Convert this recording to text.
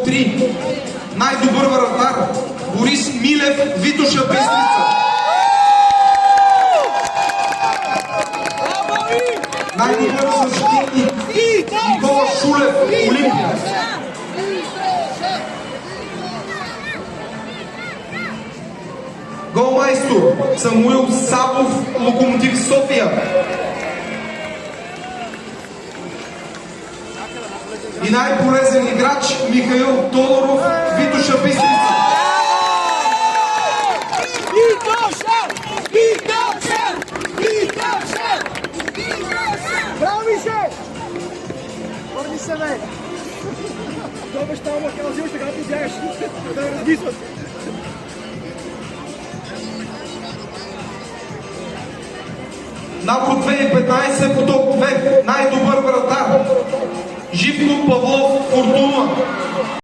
3. Най-добър вратар Борис Милев, Витоша Бистрица. Най-добър защитник Никола Шулев, Олимпия. Голмайстор Самуил Сабов, Локомотив София. И най-полезен играч Михаил Тодоров, Витоша Бистрица. Браво, Мише! Върни се, бе! Това баща му казва, ще когато бягаш, да ме размисват. Набор 2015 по топ 2. Най-добър вратар Живко Павлов, Фортуна.